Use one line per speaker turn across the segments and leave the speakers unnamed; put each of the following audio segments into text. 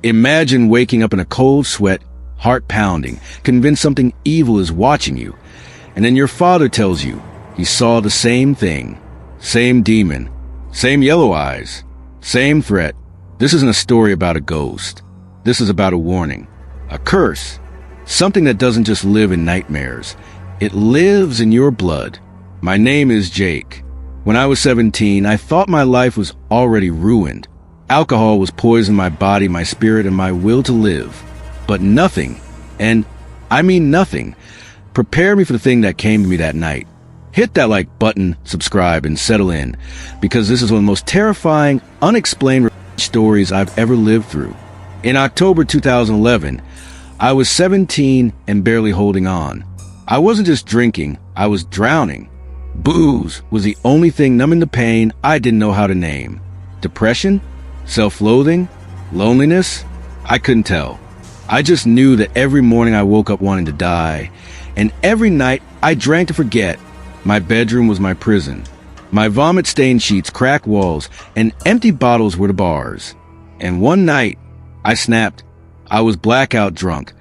Imagine waking up in a cold sweat, heart pounding, convinced something evil is watching you. And then your father tells you he saw the same thing, same demon, same yellow eyes, same threat. This isn't a story about a ghost. This is about a warning, a curse, something that doesn't just live in nightmares. It lives in your blood. My name is Jake. When I was 17, I thought my life was already ruined. Alcohol was poisoning my body, my spirit, and my will to live. But nothing, and I mean nothing, prepared me for the thing that came to me that night. Hit that like button, subscribe, and settle in, because this is one of the most terrifying, unexplained stories I've ever lived through. In October 2011, I was 17 and barely holding on. I wasn't just drinking, I was drowning. Booze was the only thing numbing the pain I didn't know how to name. Depression? Self-loathing? Loneliness? I couldn't tell. I just knew that every morning I woke up wanting to die, and every night I drank to forget. My bedroom was my prison. My vomit-stained sheets, cracked walls, and empty bottles were the bars. And one night, I snapped. I was blackout drunk,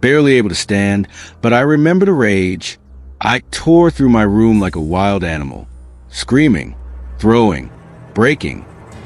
barely able to stand, but I remember the rage. I tore through my room like a wild animal, screaming, throwing, breaking.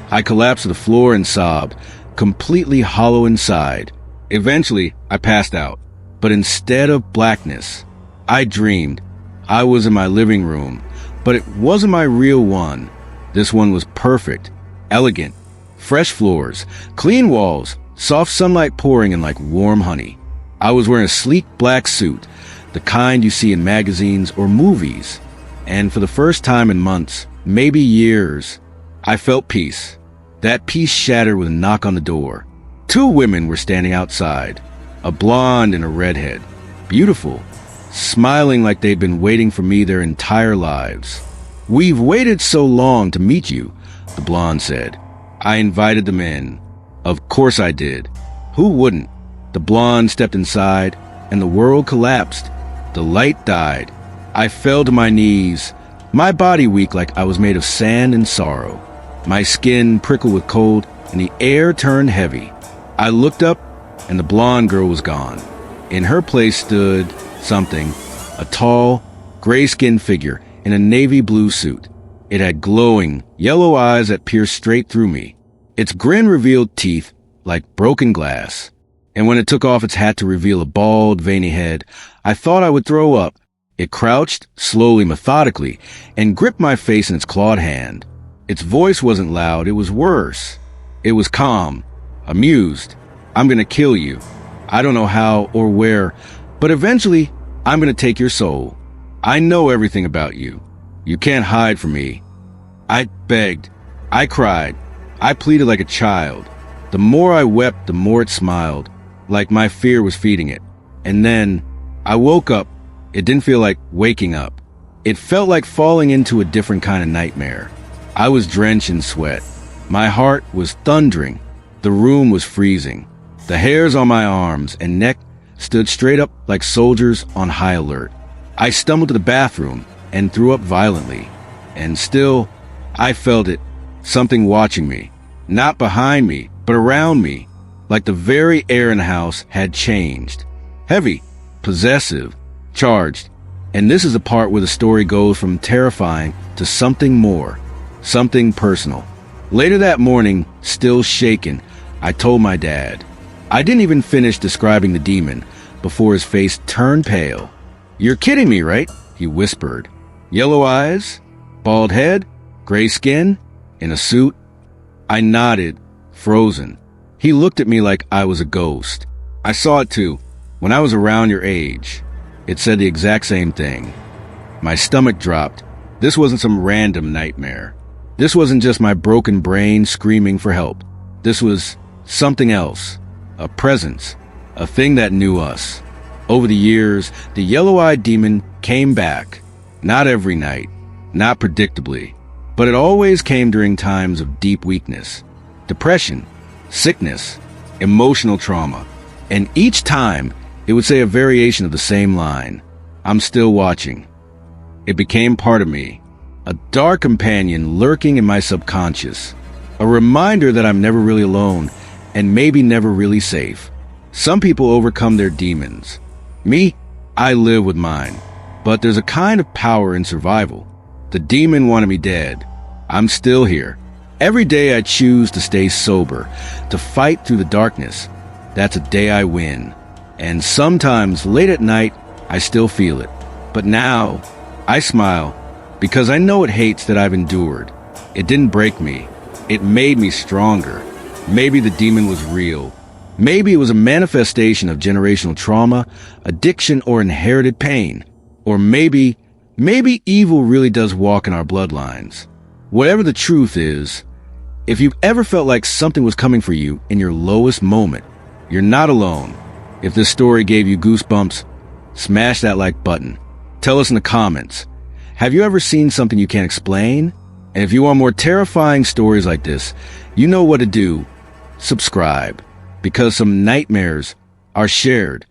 I collapsed to the floor and sobbed, completely hollow inside. Eventually, I passed out, but instead of blackness, I dreamed. I was in my living room, but it wasn't my real one. This one was perfect, elegant, fresh floors, clean walls, soft sunlight pouring in like warm honey. I was wearing a sleek black suit, the kind you see in magazines or movies. And for the first time in months, maybe years, I felt peace. That peace shattered with a knock on the door. Two women were standing outside, a blonde and a redhead, beautiful, smiling like they'd been waiting for me their entire lives. "We've waited so long to meet you," the blonde said. I invited them in. Of course I did. Who wouldn't? The blonde stepped inside, and the world collapsed. The light died. I fell to my knees, my body weak like I was made of sand and sorrow. My skin prickled with cold, and the air turned heavy. I looked up, and the blonde girl was gone. In her place stood something, a tall, gray-skinned figure in a navy blue suit. It had glowing, yellow eyes that pierced straight through me. Its grin revealed teeth like broken glass. And when it took off its hat to reveal a bald, veiny head, I thought I would throw up. It crouched, slowly, methodically, and gripped my face in its clawed hand. Its voice wasn't loud, it was worse. It was calm, amused. "I'm gonna kill you. I don't know how or where, but eventually, I'm gonna take your soul. I know everything about you. You can't hide from me." I begged. I cried. I pleaded like a child. The more I wept, the more it smiled, like my fear was feeding it. And then, I woke up. It didn't feel like waking up. It felt like falling into a different kind of nightmare. I was drenched in sweat. My heart was thundering. The room was freezing. The hairs on my arms and neck stood straight up like soldiers on high alert. I stumbled to the bathroom and threw up violently. And still, I felt it, something watching me. Not behind me, but around me. Like the very air in the house had changed. Heavy, possessive, charged. And this is the part where the story goes from terrifying to something more. Something personal. Later that morning, still shaken, I told my dad. I didn't even finish describing the demon before his face turned pale. "You're kidding me, right?" he whispered. "Yellow eyes? Bald head? Gray skin? In a suit?" I nodded, frozen. He looked at me like I was a ghost. "I saw it too, when I was around your age." It said the exact same thing. My stomach dropped. This wasn't some random nightmare. This wasn't just my broken brain screaming for help. This was something else. A presence. A thing that knew us. Over the years, the yellow-eyed demon came back. Not every night. Not predictably. But it always came during times of deep weakness. Depression. Sickness. Emotional trauma. And each time, it would say a variation of the same line. "I'm still watching." It became part of me. A dark companion lurking in my subconscious. A reminder that I'm never really alone, and maybe never really safe. Some people overcome their demons. Me, I live with mine. But there's a kind of power in survival. The demon wanted me dead. I'm still here. Every day I choose to stay sober, to fight through the darkness. That's a day I win. And sometimes, late at night, I still feel it. But now, I smile, because I know it hates that I've endured. It didn't break me. It made me stronger. Maybe the demon was real. Maybe it was a manifestation of generational trauma, addiction, or inherited pain. Or maybe evil really does walk in our bloodlines. Whatever the truth is, if you've ever felt like something was coming for you in your lowest moment, you're not alone. If this story gave you goosebumps, smash that like button. Tell us in the comments. Have you ever seen something you can't explain? And if you want more terrifying stories like this, you know what to do. Subscribe, because some nightmares are shared